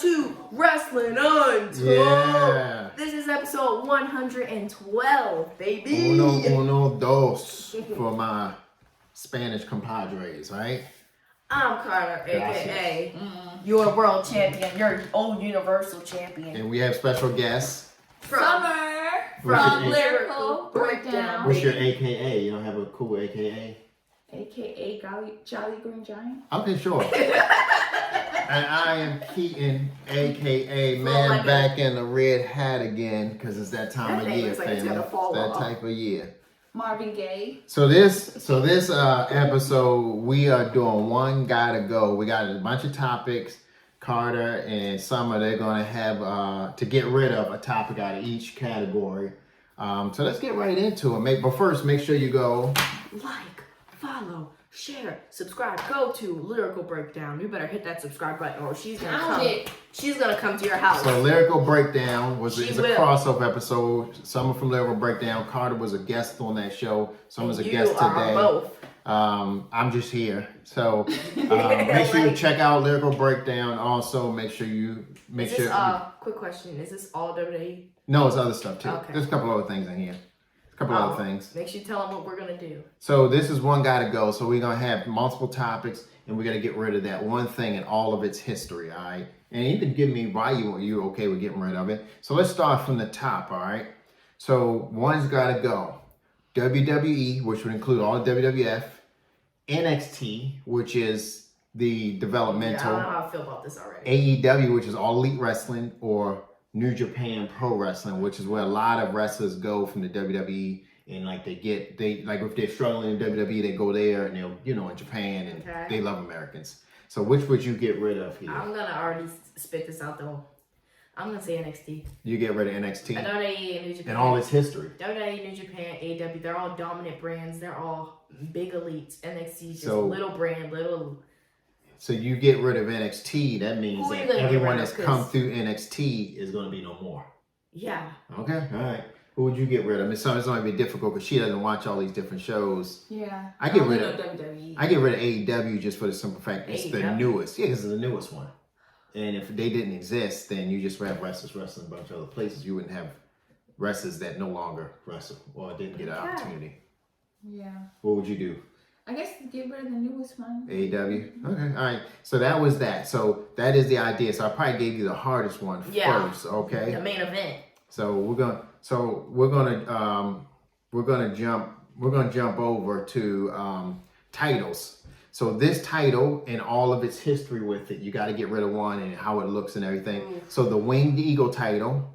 to Wrestling Untold. Yeah. This is episode 112, baby. Uno, dos for my Spanish compadres, right? I'm Karter, aka your world champion, your old universal champion. And we have special guests. Summer From Lyrical Breakdown. What's your AKA? You don't have a cool AKA? AKA Jolly Green Giant. Okay, sure. And I am Keaton, aka Man Back in the Red Hat again, because it's that time of year, like family. It's that type of year. Marvin Gaye. So this episode, we are doing one gotta go. We got a bunch of topics. Karter and Summer, they're gonna have to get rid of a topic out of each category. So let's get right into it. But first, make sure you go like, follow, share, subscribe. Go to Lyrical Breakdown. You better hit that subscribe button, or she's gonna come. She's gonna come to your house. So Lyrical Breakdown is a crossover episode. Summer from Lyrical Breakdown. Karter was a guest on that show. Summer's a guest today. Both. I'm just here. So make sure you check out Lyrical Breakdown. Also, make sure you quick question: is this all WWE? No, it's other stuff too. Okay. There's a couple other things in here. A couple other things. Make sure you tell them what we're gonna do. So this is one gotta go. So we're gonna have multiple topics, and we're gonna get rid of that one thing and all of its history. All right. And you can give me why you're okay with getting rid of it. So let's start from the top. All right. So one's gotta go. WWE, which would include all of WWF, NXT, which is the developmental. Yeah, I don't know how I feel about this already. AEW, which is All Elite Wrestling, or New Japan Pro Wrestling, which is where a lot of wrestlers go from the WWE, and like if they're struggling in WWE, they go there, and they'll in Japan, and they love Americans. So which would you get rid of here? I'm gonna already spit this out though. I'm gonna say NXT. You get rid of NXT. WWE and New Japan. And all its history. WWE, New Japan, AEW, they're all dominant brands. They're all big elites. NXT is just a little brand, little. So you get rid of NXT, that means that everyone that's come through NXT is going to be no more. Yeah. Okay, all right. Who would you get rid of? It's going to be difficult because she doesn't watch all these different shows. Yeah. I get rid of WWE. I get rid of AEW just for the simple fact it's the newest. Yeah, it's the newest one. And if they didn't exist, then you just would have wrestlers wrestling a bunch of other places. You wouldn't have wrestlers that no longer wrestle or didn't get an opportunity. Yeah. What would you do? I guess get rid of the newest one. AEW? Okay, all right. So that was that. So that is the idea. So I probably gave you the hardest one first, okay? The main event. So we're gonna jump over to titles. So this title and all of its history with it, you got to get rid of one and how it looks and everything. Ooh. So the Winged Eagle title,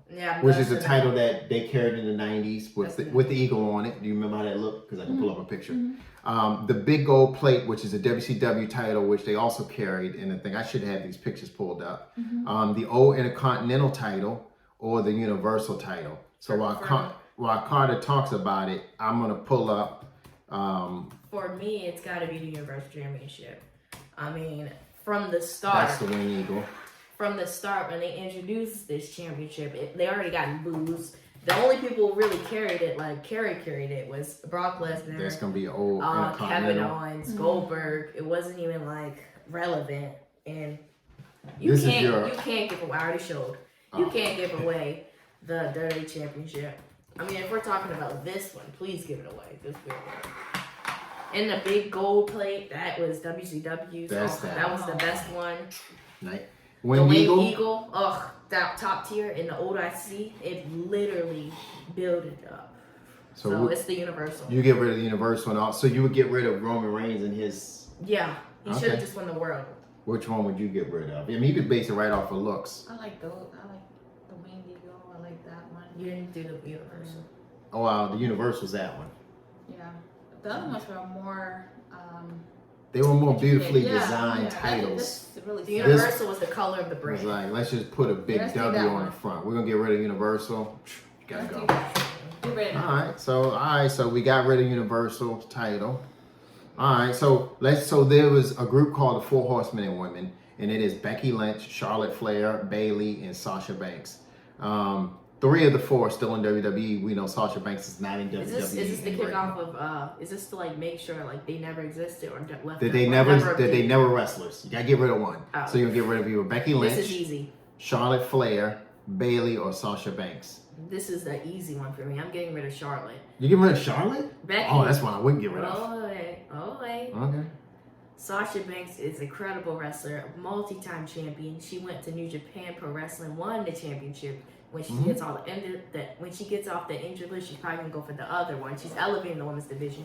which is a title that they carried in the 90s with the eagle on it. Do you remember how that looked? Because I can pull up a picture. The Big Gold Plate, which is a WCW title, which they also carried in the thing. I should have these pictures pulled up. The old Intercontinental title or the Universal title. So while Karter talks about it, I'm going to pull up. For me, it's got to be the Universal Championship. I mean, from the start. That's the Winged Eagle. From the start, when they introduced this championship, they already got booze. The only people who really carried it, like carried it, was Brock Lesnar. That's gonna be old. Kevin Owens, Goldberg. It wasn't even like relevant, and you can't give away. I already showed. You can't give away the Dirty Championship. I mean, if we're talking about this one, please give it away. This weird one. And the Big Gold Plate, that was WCW. That was the best one. Winged Eagle, that top tier in the old IC, it literally built it up. So it's the Universal. You get rid of the Universal, and also you would get rid of Roman Reigns and his. Yeah, he should have just won the world. Which one would you get rid of? I mean, you could base it right off of looks. I like the Winged Eagle. I like that one. You didn't do the Universal. Oh wow, the Universal's that one. Yeah, the other ones were more. They were more beautifully designed titles. The Universal was the color of the brand. It was like, let's just put a big W on the front. We're gonna get rid of Universal. Gotta go. All right, so we got rid of Universal title. All right, so there was a group called the 4 Horsemen and Women, and it is Becky Lynch, Charlotte Flair, Bayley, and Sasha Banks. 3 of the 4 are still in WWE. We know Sasha Banks is not in WWE. Is this the kickoff of? Is this to like make sure like they never existed or left? That they never wrestlers. You gotta get rid of one. Oh. So you'll get rid of either Becky Lynch. This is easy. Charlotte Flair, Bailey, or Sasha Banks? This is the easy one for me. I'm getting rid of Charlotte. You getting rid of Charlotte? Becky. Oh, that's one I wouldn't get rid of. Oh, wait. Okay. Sasha Banks is an incredible wrestler, multi-time champion. She went to New Japan Pro Wrestling, won the championship. When she gets all when she gets off the injured list, she's probably gonna go for the other one. She's elevating the women's division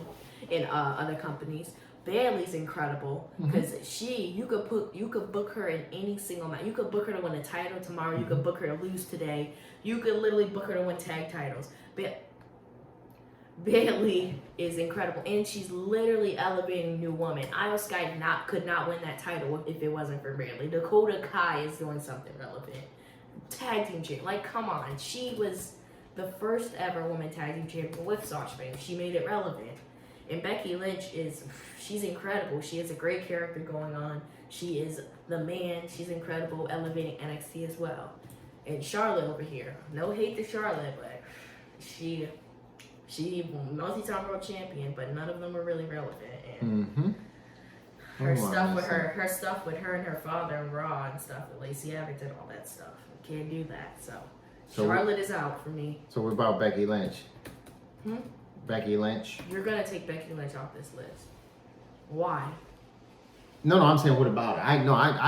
in other companies. Bailey's incredible because you could book her in any single match. You could book her to win a title tomorrow. You could book her to lose today. You could literally book her to win tag titles. But Bailey is incredible, and she's literally elevating new woman. Io Sky could not win that title if it wasn't for Bailey. Dakota Kai is doing something relevant. Tag team champion, like come on, she was the first ever woman tag team champion with Sasha Banks. She made it relevant. And Becky Lynch she's incredible. She has a great character going on. She is the man. She's incredible, elevating NXT as well. And Charlotte over here, no hate to Charlotte, but she multi-time world champion, but none of them are really relevant. And her stuff with her and her father and Raw and stuff with Lacey Evans and all that stuff. Can't do that. So Charlotte is out for me. So what about Becky Lynch? Becky Lynch. You're gonna take Becky Lynch off this list. Why? No, I'm saying what about her? I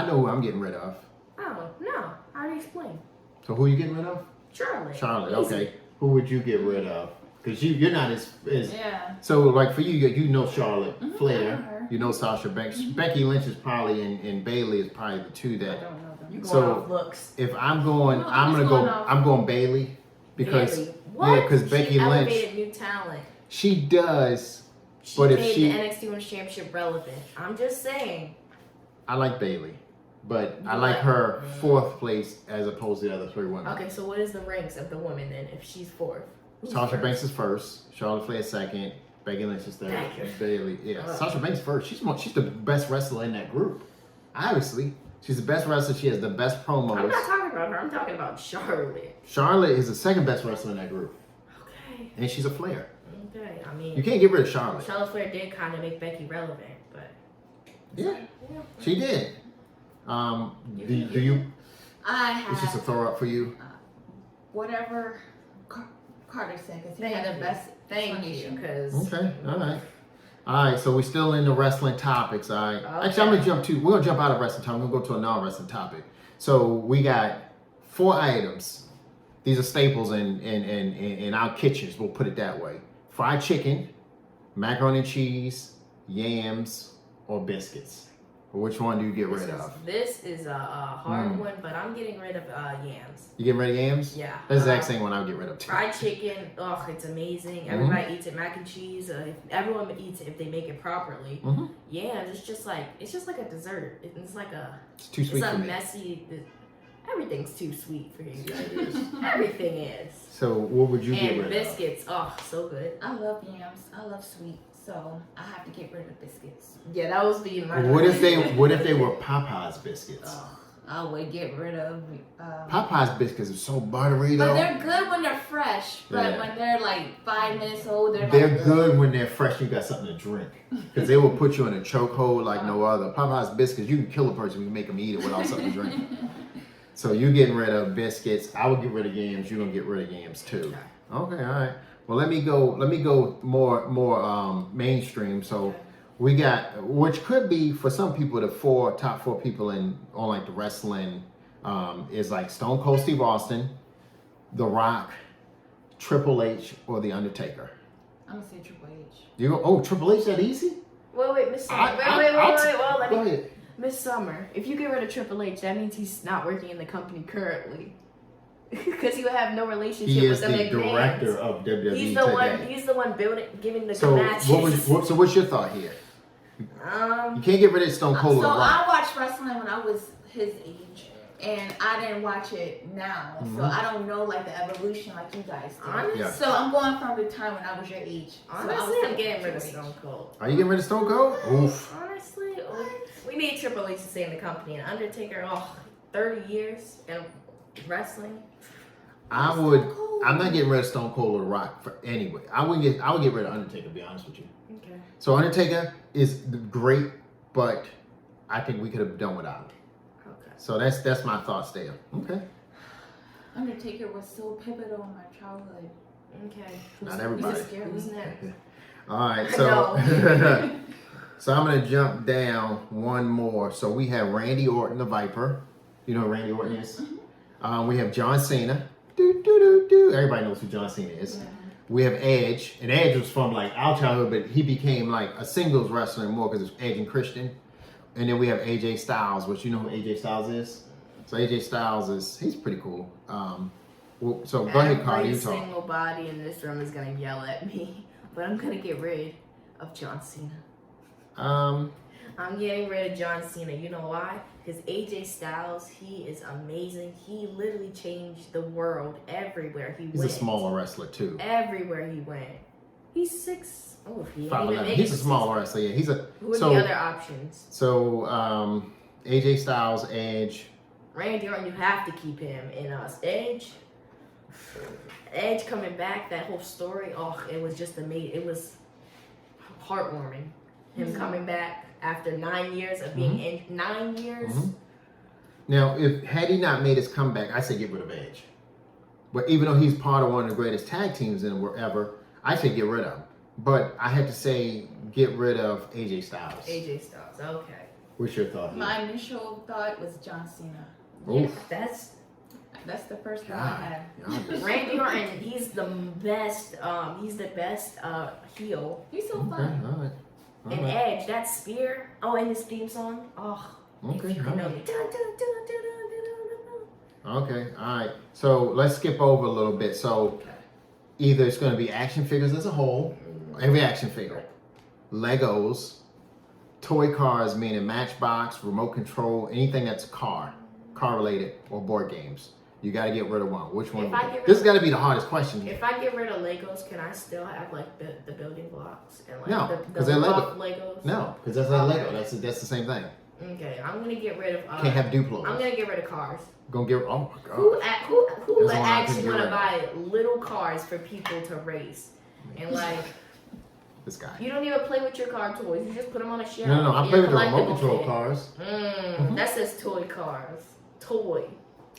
know who I'm getting rid of. Oh no, I already explained. So who are you getting rid of? Charlotte. Charlotte. Easy. Okay. Who would you get rid of? Because you're not as Yeah. So like for you know Charlotte Flair, you know Sasha Banks. Becky Lynch is probably and Bailey is probably the two I that. don't know them. You going So off looks. if I'm going, No, I'm going Bailey because Bailey. What? because Becky she Lynch elevated new talent. she does. She But if made she- the NXT Women's Championship relevant. I'm just saying. I like Bailey, but I like her fourth place as opposed to the other three women. Okay, so what is the ranks of the women then? If she's fourth, who's Sasha first? Banks is first, Charlotte Flair is second, Becky Lynch is third, Thank you. Bailey, Sasha Banks first. She's the best wrestler in that group. Obviously, she's the best wrestler. She has the best I'm promos. not talking about her. I'm talking about Charlotte. Charlotte is the second best wrestler in that group, Okay. and she's a Flair. Okay. I mean, You can't get rid of Charlotte. Charlotte Flair did kind of make Becky relevant, but Yeah, she did. Do you? I It's just a have throw up for you. whatever Karter said because he Thank had you. the best thank you, explanation. because Okay, all right. So we're still in the wrestling topics. All right. Okay. Actually, I'm gonna jump. We're gonna jump out of wrestling time. We're gonna go to a non-wrestling topic. So we got 4 items. These are staples in our kitchens. We'll put it that way: fried chicken, macaroni and cheese, yams, or biscuits. Which one do you get rid of? This is a hard one, but I'm getting rid of yams. You getting rid of yams? Yeah. That's the exact same one I would get rid of too. Fried chicken, it's amazing. Everybody eats it. Mac and cheese, everyone eats it if they make it properly. Yams, it's just like a dessert. It's like It's too sweet it's for a me. messy. Everything's too sweet for you guys. Everything is. So what would you get And rid biscuits, so good. I love yams. I love sweet. So I have to get rid of biscuits. Yeah, that was being my. of? What if they were Popeyes biscuits? I would get rid of. Popeyes biscuits are so buttery But though. they're good when they're fresh. But Yeah. when they're like 5 minutes old, they're They're like, good when they're fresh. You got something to drink because they will put you in a chokehold like no other. Popeyes biscuits, you can kill a person when you make them eat it without something to drink. So you're getting rid of biscuits. I would get rid of yams. You're gonna get rid of yams too. Okay, all right. Well, let me go more mainstream. So we got, which could be for some people the top four people on like the wrestling is like Stone Cold Steve Austin, The Rock, Triple H, or The Undertaker. I'm gonna say Triple H. You go, Triple H that easy? Wait, Miss Summer. Wait. Miss Summer, if you get rid of Triple H, that means he's not working in the company currently. Because he would have no relationship He with is the the McMahons. director of WWE He's the today. He's the one giving the So matches. what's your thought here? You can't get rid of Stone Cold or So The Rock. I watched wrestling when I was his age, and I didn't watch it now, so I don't know like the evolution like you guys do. Honestly, Yeah. So I'm going from the time when I was your age. honestly, I'm getting rid of Stone Cold. Are you getting rid of Stone Cold? Oof. Honestly, we need Triple H to stay in the company. And Undertaker, 30 years in wrestling. I'm not getting rid of Stone Cold or The Rock for anyway. I would get rid of Undertaker, to be honest with you. Okay. So Undertaker is great, but I think we could have done without him. Okay. So that's my thoughts there. Okay. Undertaker was so pivotal in my childhood. Okay. Not everybody. Who's next? All right, so so I'm gonna jump down one more. So we have Randy Orton, the Viper. You know who Randy Orton is? We have John Cena. Everybody knows who John Cena is. Yeah. We have Edge, and Edge was from like our childhood, but he became like a singles wrestler more because it's Edge and Christian. And then we have AJ Styles, which you know who AJ Styles is. So AJ Styles he's pretty cool. So go ahead, Karter. You talk. Every single body in this room is gonna yell at me, but I'm gonna get rid of John Cena. I'm getting rid of John Cena. You know why? Because AJ Styles, he is amazing. He literally changed the world everywhere he went. He's a smaller wrestler too. Everywhere he went. He's 6. Oh, he ain't even He's a smaller wrestler. Yeah, Who are the other options? So AJ Styles, Edge. Randy Orton, you have to keep him in us. Edge coming back, that whole story. Oh, it was just amazing. It was heartwarming. Him coming back after 9 years of being in 9 years. Now, had he not made his comeback, I say get rid of Edge. But even though he's part of one of the greatest tag teams in wherever, I say get rid of him. But I have to say get rid of AJ Styles. AJ Styles, okay. What's your thought? My initial thought was John Cena. Yeah, that's the first thought I had. Randy Orton, he's the best. He's the best heel. He's so fun. All right. And Edge, that spear. Oh, and his theme song. Oh, okay. If you can know me. Okay, all right. So let's skip over a little bit. So either it's going to be action figures as a whole, every action figure, Legos, toy cars, meaning Matchbox, remote control, anything that's car related, or board games. You got to get rid of one. Which one? This has got to be the hardest question here. If I get rid of Legos, can I still have like the building blocks and like no, because they're Legos? No, because that's not Lego. That's the same thing. Okay, I'm gonna get rid of. Can't have Duplos. I'm gonna get rid of cars. Oh my god. Who actually want to buy little cars for people to race and like? This guy. You don't even play with your car toys. You just put them on a shelf. No. I play with the remote control cars. That says toy cars. Toy.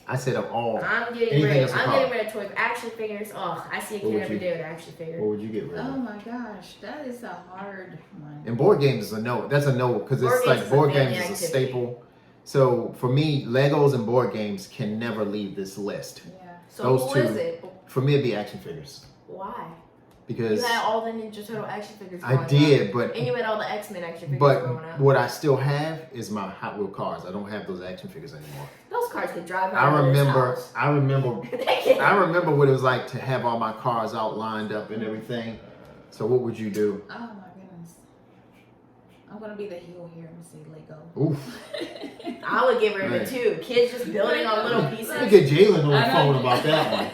I said of all. I'm getting rid of toy action figures. Oh, I see a kid every day with action figures. What would you get rid of? Oh my gosh, that is a hard one. And board games is a no. That's a no because it's like board games is a staple. So for me, Legos and board games can never leave this list. Yeah. So who is it? For me, it'd be action figures. Why? Because you had all the Ninja Turtle action figures. I did, but and you had all the X-Men action figures. But what I still have is my Hot Wheel cars. I don't have those action figures anymore. Those cars could drive out. I remember what it was like to have all my cars out lined up and everything. So what would you do? Oh my goodness. I'm gonna be the heel here and say Lego. Oof. I would get rid of it too. Kids just building on little pieces. Let me get Jalen on the phone about that one.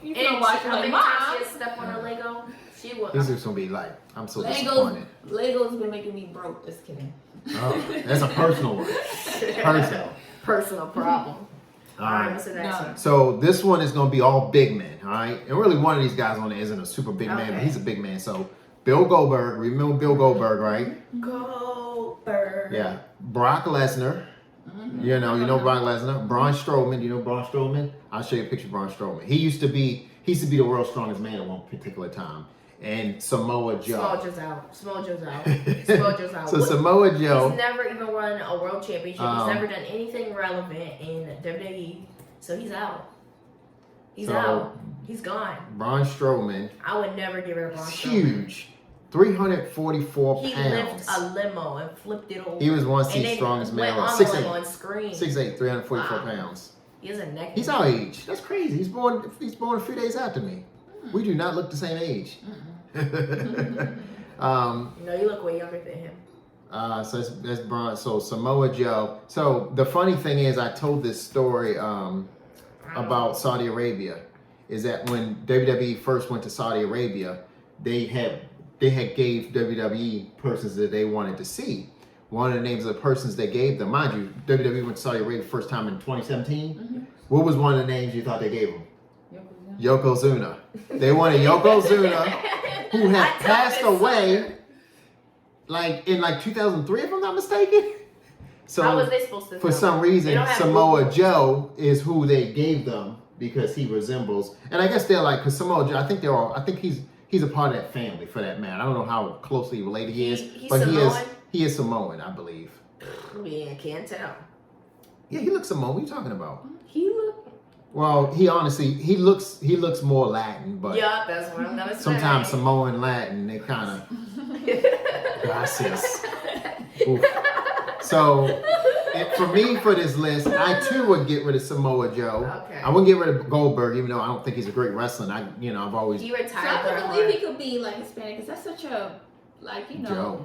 You can watch her like, Mom. She step on a Lego. She will. This is gonna be like, I'm so disappointed. Lego's been making me broke. Just kidding. Oh, that's a personal one. Personal problem. All right. What's the next one? So this one is gonna be all big men. All right, and really one of these guys on it isn't a super big man, but he's a big man. So Bill Goldberg, remember Bill Goldberg, right? Goldberg. Yeah. Brock Lesnar. You know Brock Lesnar. Braun Strowman. You know Braun Strowman? I'll show you a picture of Braun Strowman. He used to be the world's strongest man at one particular time. And Samoa Joe. Samoa Joe's out. So Samoa Joe. He's never even won a world championship. He's never done anything relevant in WWE. So he's out. He's out. He's gone. Braun Strowman. I would never get rid of Braun Strowman. Huge. 344 pounds. He lifted a limo and flipped it over. He was once the strongest man. On 6'8", 344 pounds. He has a neck. He's our age. That's crazy. He's born a few days after me. We do not look the same age. No, you look way younger than him. So that's Braun. So Samoa Joe. So the funny thing is, I told this story about Saudi Arabia. Is that when WWE first went to Saudi Arabia, they had gave WWE persons that they wanted to see. One of the names of the persons they gave them, mind you, WWE went to Saudi Arabia the first time in 2017. What was one of the names you thought they gave them? Yokozuna. They wanted Yokozuna, who had passed away in 2003, if I'm not mistaken. So how was they supposed to know? For some reason, Samoa Joe is who they gave them because he resembles. And I guess they're like, because Samoa Joe, I think he's a part of that family for that man. I don't know how closely related he is, but Samoan? he is Samoan, I believe. Yeah, can't tell. Yeah, he looks Samoan. What are you talking about? He look. Well, he looks more Latin, but Yeah, that's what I'm gonna say. sometimes Samoan Latin, they kind of gracias. Oof. So for me, for this list, I too would get rid of Samoa Joe. Okay. I wouldn't get rid of Goldberg, even though I don't think he's a great wrestler. I've always. He So retired. I can believe he could be like Hispanic because that's such a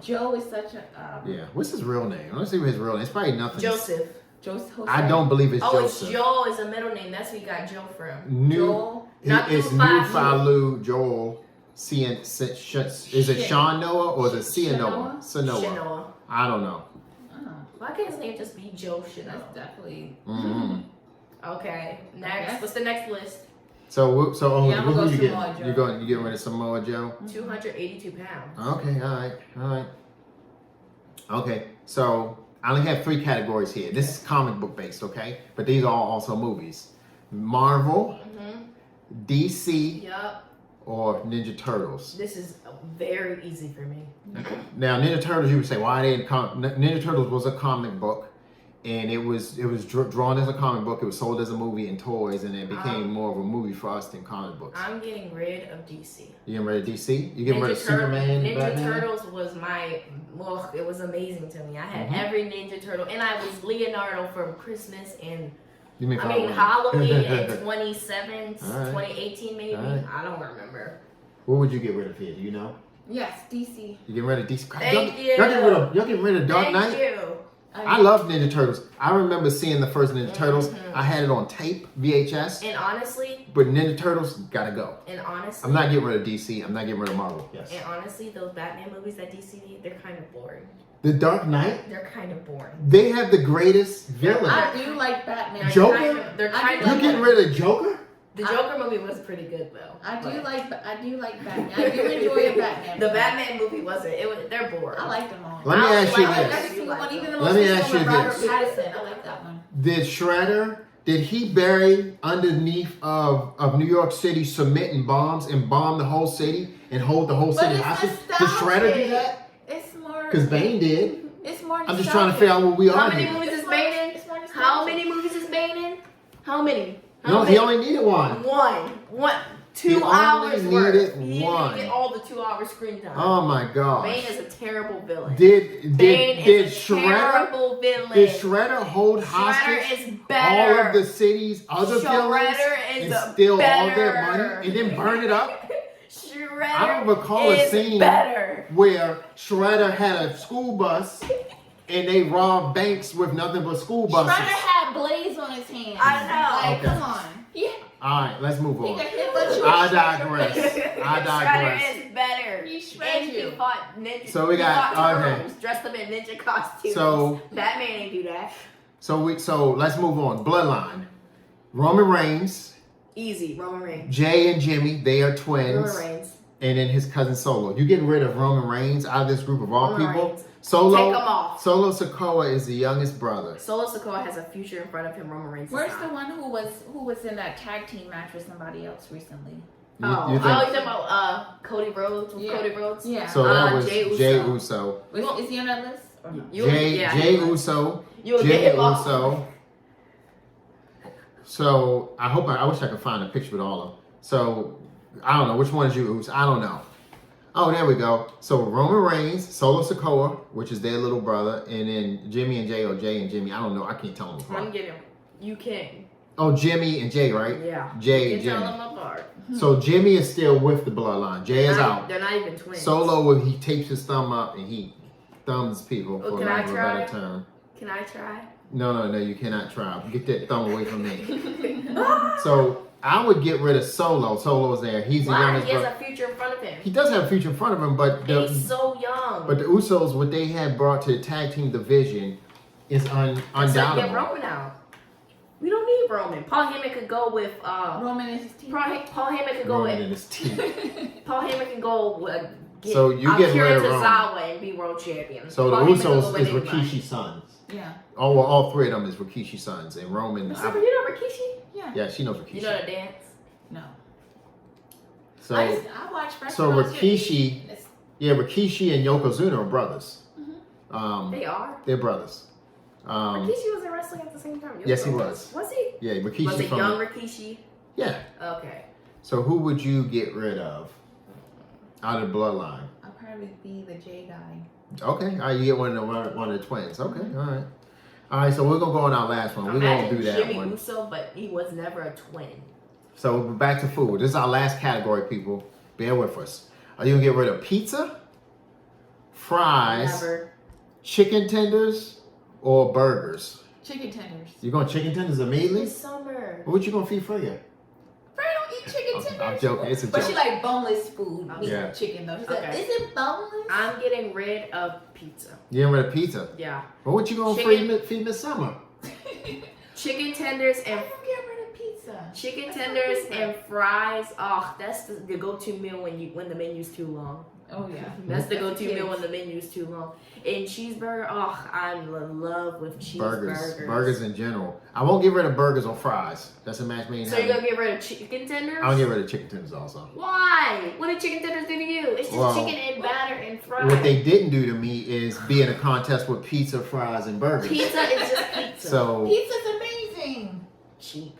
Joe is such a Yeah. What's his real name? Let's see what his real name. It's probably nothing. Joseph. Joseph. I don't believe it's Joseph. It's Joel is a middle name. That's where you got Joe from. Joel. It's Nufalu Joel. Is it Sean Noah or is it Sianoa? Shanoa. I don't know. Why can't his name just be Joe Shanoa? That's definitely. Mm-hmm. Okay. Next. What's the next list? So who you Samoa get? You get rid of Samoa Joe? 282 pounds. Okay, all right. Okay, so I only have 3 categories here. This is comic book based, okay? But these are also movies. Marvel, DC, Yup. or Ninja Turtles. This is very easy for me. Now, Ninja Turtles, you would say, why they didn't Ninja Turtles was a comic book, and it was drawn as a comic book. It was sold as a movie and toys, and it became more of a movie for us than comic books. I'm getting rid of DC. You getting rid of DC? You getting rid of Superman? Ninja Batman? Turtles was it was amazing to me. I had every Ninja Turtle, and I was Leonardo from Christmas and Halloween in 2018 maybe. Right. I don't remember. What would you get rid of here? Do you know? Yes, DC. You getting rid of DC? Thank you. Y'all getting rid of Dark Knight? Thank you. I love Ninja Turtles. I remember seeing the first Ninja Turtles. I had it on tape, VHS. And honestly, but Ninja Turtles gotta go. And honestly, I'm not getting rid of DC. I'm not getting rid of Marvel. Yes. And honestly, those Batman movies that DC did, they're kind of boring. The Dark Knight? They're kind of boring. They have the greatest villain. I do like Batman. Joker? They're kind You're getting rid of Joker? The Joker movie was pretty good though. I do like Batman. I do enjoy a Batman. The Batman movie wasn't. They're boring. I like them all. Let me ask you this. Let me ask you this. Pattinson, I like that one. Did Shredder? Did he bury underneath of New York City cement and bombs and bomb the whole city and hold the whole city hostage? Did Shredder do that? It's more. Because Bane did. It's more. I'm just trying to figure out what we are. How many movies is Bane in? How many movies is Bane in? How many? No, he only needed one. One. 2 hours worth. He one. didn't get all the 2 hour screen time. Oh my gosh. Bane is a terrible villain. Did Shredder? Did Shredder hold hostage all of the city's other villains and steal all their money and then burn it up? Shredder I don't recall a scene where Shredder had a school bus and they robbed banks with nothing but school buses. Shredder had blades on his hands. I know. Like, come on. Yeah. All right, let's move on. I digress. Shredder is better. He shreds you. He fought ninja. So we got dressed them in ninja costumes. So Batman ain't do that. So let's move on. Bloodline. Roman Reigns. Easy. Roman Reigns. Jay and Jimmy, they are twins. Roman Reigns. And then his cousin Solo. You getting rid of Roman Reigns out of this group of all people? Reigns. Solo. Take him off. Solo Sikoa is the youngest brother. Solo Sikoa has a future in front of him. Roman Reigns. Where's the one who was in that tag team match with somebody else recently? You think talking about Cody Rhodes. Cody Rhodes. Yeah. So that was Jey Uso. Is he on that list? Or no? Jey Uso. You'll Jimmy get him Uso. So I wish I could find a picture with all of them. So I don't know which one is you, Uso. I don't know. Oh, there we go. So Roman Reigns, Solo Sikoa, which is their little brother, and then Jimmy and Jay, or Jay and Jimmy. I don't know. I can't tell them apart. I'm getting. You can. Oh, Jimmy and Jay, right? Yeah. Jay and Jimmy. Tell them apart. So Jimmy is still with the bloodline. Jay is out. They're not even twins. Solo, he tapes his thumb up and he thumbs people for lack of a better term. Can I try? No, you cannot try. Get that thumb away from me. So I would get rid of Solo. Solo's there. He's the youngest. He has a future in front of him. He does have a future in front of him, but he's so young. But the Usos, what they had brought to the tag team division, is undoubtable. So get Roman out. We don't need Roman. Paul Heyman could go with Roman and his team. Paul Heyman could go Roman with and his team. Paul Heyman can go with So you get rid of Roman Tozawa and be world champion. So Paul the Heyman Usos is Rikishi's sons. Yeah. Oh, well, all three of them is Rikishi's sons. And Roman. You know Rikishi? Yeah. Yeah, she knows Rikishi. You know the dance? No. So I watch Rikishi, Rikishi and Yokozuna are brothers. They are? They're brothers. Rikishi was in wrestling at the same time. Yes, he was. Was he? Yeah, Rikishi. Was it young Rikishi? Yeah. Okay. So who would you get rid of out of the bloodline? I'll probably be the J guy. Okay. All right, you get one of the twins. Okay. All right. All right. So we're gonna go on our last one. We're gonna do that Jimmy one. Uso, but he was never a twin. So back to food. This is our last category, people. Bear with us. Are you gonna get rid of pizza, fries, Never. chicken tenders, or burgers? Chicken tenders. You going chicken tenders immediately? It's summer. What you gonna feed Freya? Freya don't eat chicken tenders. I'm joking. It's a But joke. she like boneless food. Yeah. Chicken though. She's Okay. like, is it boneless? I'm getting rid of pizza. You getting rid of pizza? Yeah. Well, what you gonna feed Miss Summer? Chicken tenders I and don't get rid of pizza. chicken That's tenders not pizza. and fries. Oh, that's the go-to meal when the menu's too long. Oh yeah. That's the That's go-to kids. meal when the menu's too long. And cheeseburger. Oh, I'm in love with cheeseburgers. Burgers in general. I won't get rid of burgers or fries. That's a match made in So you're heaven. gonna get rid of chicken tenders? I'll get rid of chicken tenders also. Why? What did chicken tenders do to you? It's just chicken and batter and fries. What they didn't do to me is be in a contest with pizza, fries, and burgers. Pizza is just pizza. So Pizza's amazing. cheap.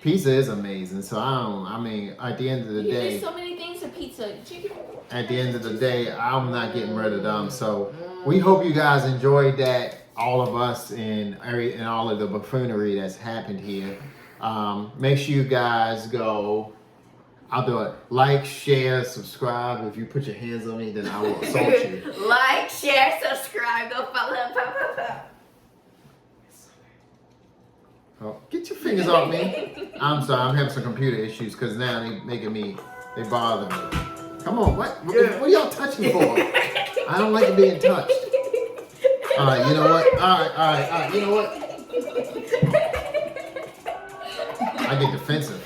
pizza is amazing. So I mean, at the end of the There's day, so many things to pizza. Chicken. at the end of the day, I'm not getting rid of them. So we hope you guys enjoyed that. All of us and all of the buffoonery that's happened here. Make sure you guys go. I'll do it. Like, share, subscribe. If you put your hands on me, then I will assault you. Like, share, subscribe, go follow. Oh, get your fingers off me. I'm sorry. I'm having some computer issues because now they bother me. Come on, what? What are y'all touching for? I don't like being touched. All right, you know what? All right, you know what? I get defensive.